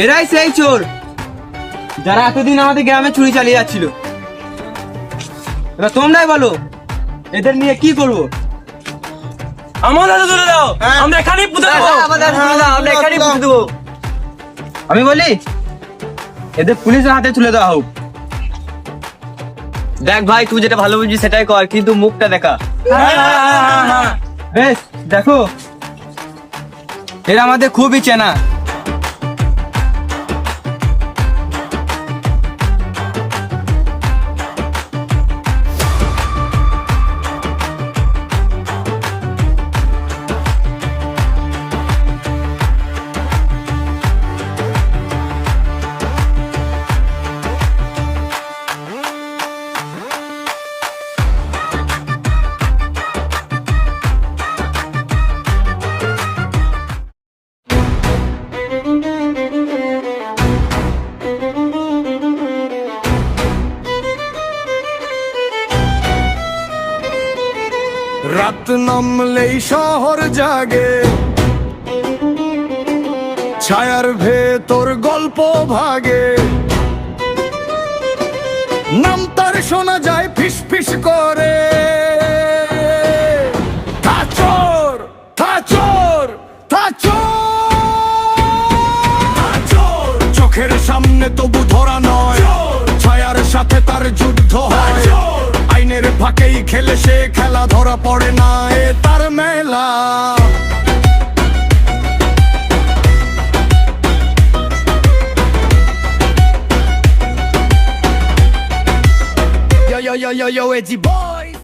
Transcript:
এরাই সেই চোর যারা এতদিন আমাদের গ্রামে চুরি চালিয়ে যাচ্ছিল। এবার তোমরাই বলো এদের নিয়ে কি করবো? আমাদের হাতে তুলে দাও, আমরা এখানেই পুঁতে দেবো। আমরা এখানেই পুঁতে দেবো। আমি বলি এদের পুলিশের হাতে তুলে দেওয়া হোক। দেখ ভাই, তুই যেটা ভালো বুঝছিস সেটাই কর, কিন্তু মুখটা দেখা। বেশ দেখো, এরা আমাদের খুবই চেনা। রাত নামলেই শহর জাগে, ছায়ার ভেতর গল্প ভাগে, নাম তার শোনা যায় ফিস ফিস করে। থা চোর, থা চোর, থা চোর, চোখের সামনে তবু ধরা নয়, ছায়ার সাথে তার যুদ্ধ হয়। আইনের ফাঁকেই খেলে সে খেলা, ধরা পড়ে না এ তার মেলা। Yo, yo, yo, yo, yo, it's your boy.